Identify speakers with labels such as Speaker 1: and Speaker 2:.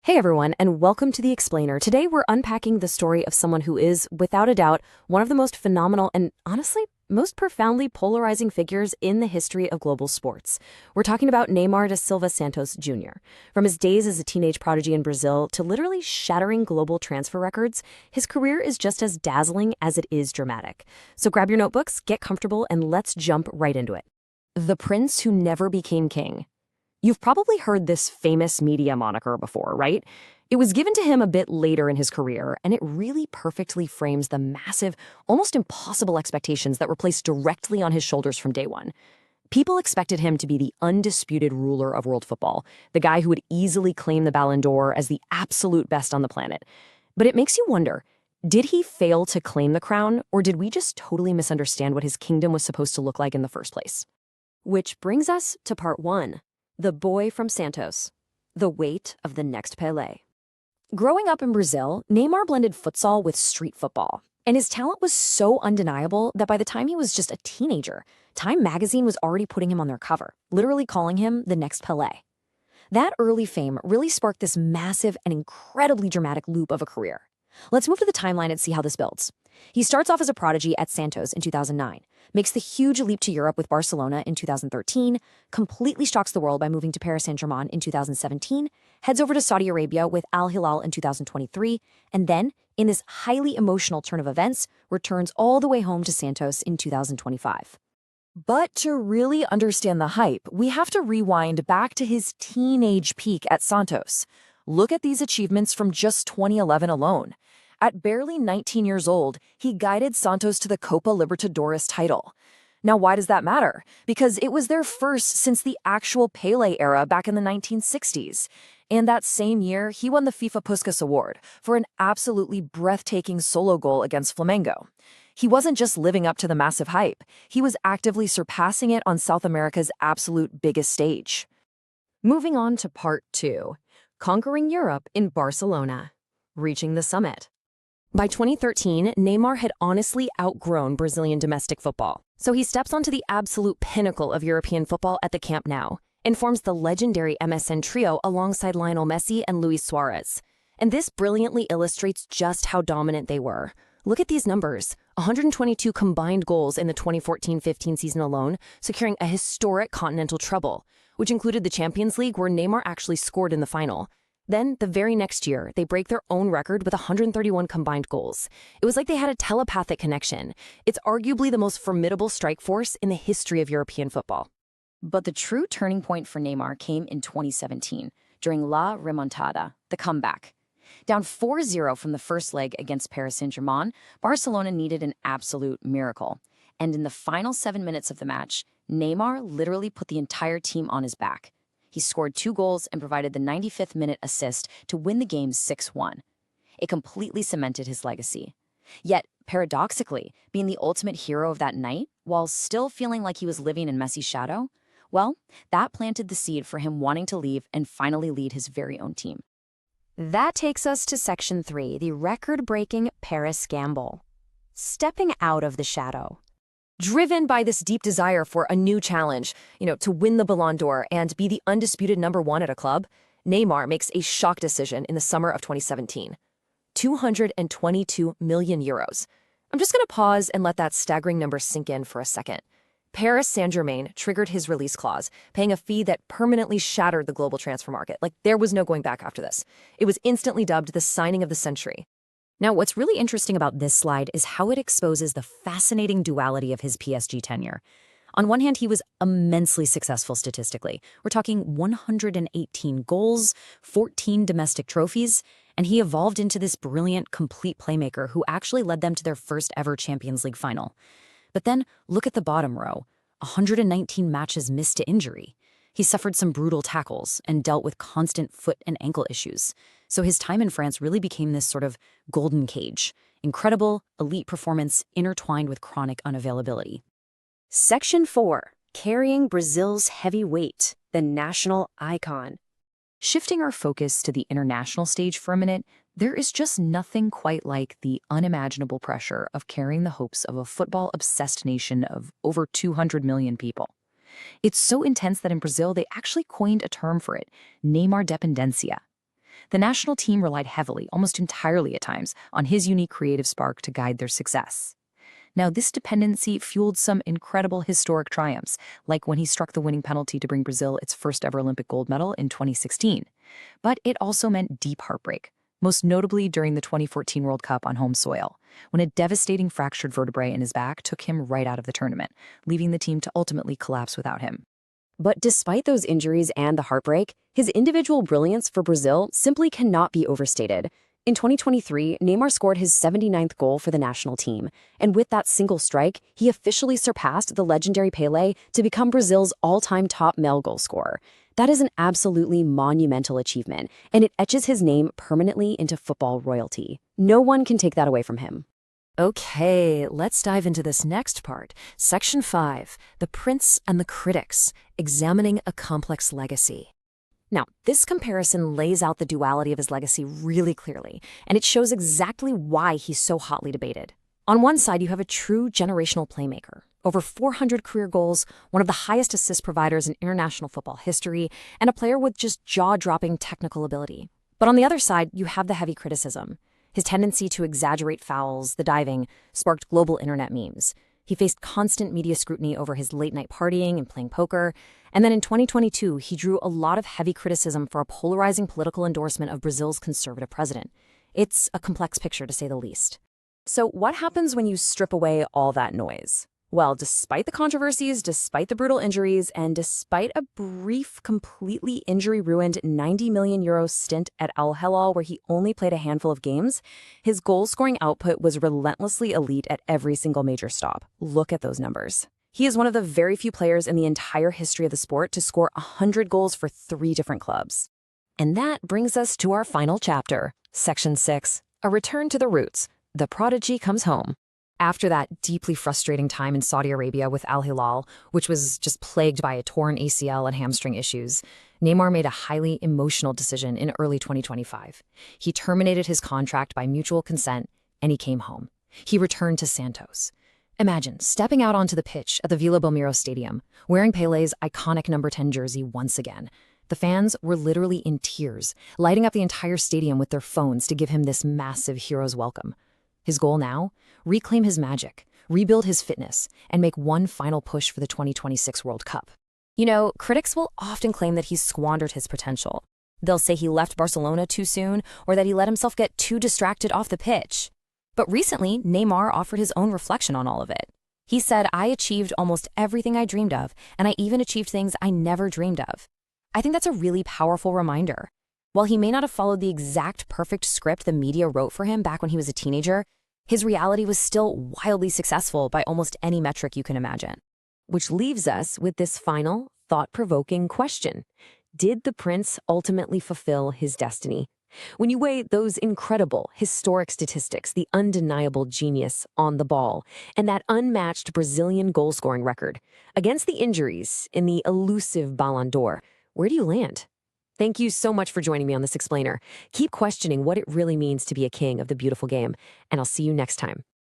Speaker 1: Hey everyone, and welcome to The Explainer. Today we're unpacking the story of someone who is, without a doubt, one of the most phenomenal and, honestly, most profoundly polarizing figures in the history of global sports. We're talking about Neymar da Silva Santos Jr. From his days as a teenage prodigy in Brazil to literally shattering global transfer records, his career is just as dazzling as it is dramatic. So grab your notebooks, get comfortable, and let's jump right into it. The prince who never became king. You've probably heard this famous media moniker before, right? It was given to him a bit later in his career, and it really perfectly frames the massive, almost impossible expectations that were placed directly on his shoulders from day one. People expected him to be the undisputed ruler of world football, the guy who would easily claim the Ballon d'Or as the absolute best on the planet. But it makes you wonder, did he fail to claim the crown, or did we just totally misunderstand what his kingdom was supposed to look like in the first place? Which brings us to part one. The boy from Santos, the weight of the next Pelé. Growing up in Brazil, Neymar blended futsal with street football, and his talent was so undeniable that by the time he was just a teenager, Time magazine was already putting him on their cover, literally calling him the next Pelé. That early fame really sparked this massive and incredibly dramatic loop of a career. Let's move to the timeline and see how this builds. He starts off as a prodigy at Santos in 2009, makes the huge leap to Europe with Barcelona in 2013, completely shocks the world by moving to Paris Saint-Germain in 2017, heads over to Saudi Arabia with Al Hilal in 2023, and then, in this highly emotional turn of events, returns all the way home to Santos in 2025. But to really understand the hype, we have to rewind back to his teenage peak at Santos. Look at these achievements from just 2011 alone. At barely 19 years old, he guided Santos to the Copa Libertadores title. Now, why does that matter? Because it was their first since the actual Pelé era back in the 1960s. And that same year, he won the FIFA Puskás Award for an absolutely breathtaking solo goal against Flamengo. He wasn't just living up to the massive hype, he was actively surpassing it on South America's absolute biggest stage. Moving on to part two. Conquering Europe in Barcelona. Reaching the summit. By 2013, Neymar had honestly outgrown Brazilian domestic football, so he steps onto the absolute pinnacle of European football at the Camp Nou and forms the legendary MSN trio alongside Lionel Messi and Luis Suarez. And this brilliantly illustrates just how dominant they were. Look at these numbers: 122 combined goals in the 2014-15 season alone, securing a historic continental treble, which included the Champions League where Neymar actually scored in the final. Then, the very next year, they break their own record with 131 combined goals. It was like they had a telepathic connection. It's arguably the most formidable strike force in the history of European football. But the true turning point for Neymar came in 2017, during La Remontada, the comeback. Down 4-0 from the first leg against Paris Saint-Germain, Barcelona needed an absolute miracle. And in the final 7 minutes of the match, Neymar literally put the entire team on his back. He scored 2 goals and provided the 95th minute assist to win the game 6-1. It completely cemented his legacy. Yet, paradoxically, being the ultimate hero of that night, while still feeling like he was living in Messi's shadow, well, that planted the seed for him wanting to leave and finally lead his very own team. That takes us to Section 3, the record-breaking Paris gamble. Stepping out of the shadow. Driven by this deep desire for a new challenge, to win the Ballon d'Or and be the undisputed number one at a club, Neymar makes a shock decision in the summer of 2017. 222 million euros. I'm just going to pause and let that staggering number sink in for a second. Paris Saint-Germain triggered his release clause, paying a fee that permanently shattered the global transfer market. Like, there was no going back after this. It was instantly dubbed the signing of the century. Now, what's really interesting about this slide is how it exposes the fascinating duality of his PSG tenure. On one hand, he was immensely successful statistically. We're talking 118 goals, 14 domestic trophies, and he evolved into this brilliant, complete playmaker who actually led them to their first ever Champions League final. But then, look at the bottom row. 119 matches missed to injury. He suffered some brutal tackles and dealt with constant foot and ankle issues. So his time in France really became this sort of golden cage. Incredible, elite performance intertwined with chronic unavailability. Section 4. Carrying Brazil's heavy weight, the national icon. Shifting our focus to the international stage for a minute, there is just nothing quite like the unimaginable pressure of carrying the hopes of a football-obsessed nation of over 200 million people. It's so intense that in Brazil they actually coined a term for it, Neymar dependencia.
Speaker 2: The national team relied heavily, almost entirely at times, on his unique creative spark to guide their success. Now, this dependency fueled some incredible historic triumphs, like when he struck the winning penalty to bring Brazil its first ever Olympic gold medal in 2016. But it also meant deep heartbreak, most notably during the 2014 World Cup on home soil, when a devastating fractured vertebrae in his back took him right out of the tournament, leaving the team to ultimately collapse without him.
Speaker 1: But despite those injuries and the heartbreak, his individual brilliance for Brazil simply cannot be overstated. In 2023, Neymar scored his 79th goal for the national team, and with that single strike, he officially surpassed the legendary Pelé to become Brazil's all-time top male goal scorer. That is an absolutely monumental achievement, and it etches his name permanently into football royalty. No one can take that away from him.
Speaker 2: Okay, let's dive into this next part. Section 5, The Prince and the Critics, Examining a Complex Legacy.
Speaker 1: Now, this comparison lays out the duality of his legacy really clearly, and it shows exactly why he's so hotly debated. On one side, you have a true generational playmaker. Over 400 career goals, one of the highest assist providers in international football history, and a player with just jaw-dropping technical ability. But on the other side, you have the heavy criticism. His tendency to exaggerate fouls, the diving, sparked global internet memes. He faced constant media scrutiny over his late-night partying and playing poker. And then in 2022, he drew a lot of heavy criticism for a polarizing political endorsement of Brazil's conservative president. It's a complex picture, to say the least. So what happens when you strip away all that noise? Well, despite the controversies, despite the brutal injuries, and despite a brief, completely injury-ruined €90 million stint at Al Hilal where he only played a handful of games, his goal-scoring output was relentlessly elite at every single major stop. Look at those numbers. He is one of the very few players in the entire history of the sport to score 100 goals for 3 different clubs. And that brings us to our final chapter, Section 6, A Return to the Roots. The prodigy comes home. After that deeply frustrating time in Saudi Arabia with Al Hilal, which was just plagued by a torn ACL and hamstring issues, Neymar made a highly emotional decision in early 2025. He terminated his contract by mutual consent, and he came home. He returned to Santos. Imagine stepping out onto the pitch at the Vila Belmiro Stadium, wearing Pelé's iconic number 10 jersey once again. The fans were literally in tears, lighting up the entire stadium with their phones to give him this massive hero's welcome. His goal now? Reclaim his magic, rebuild his fitness, and make one final push for the 2026 World Cup. You know, critics will often claim that he's squandered his potential. They'll say he left Barcelona too soon or that he let himself get too distracted off the pitch. But recently, Neymar offered his own reflection on all of it. He said, "I achieved almost everything I dreamed of, and I even achieved things I never dreamed of." I think that's a really powerful reminder. While he may not have followed the exact perfect script the media wrote for him back when he was a teenager, his reality was still wildly successful by almost any metric you can imagine. Which leaves us with this final, thought-provoking question. Did the prince ultimately fulfill his destiny? When you weigh those incredible, historic statistics, the undeniable genius on the ball, and that unmatched Brazilian goal-scoring record, against the injuries in the elusive Ballon d'Or, where do you land? Thank you so much for joining me on this explainer. Keep questioning what it really means to be a king of the beautiful game, and I'll see you next time.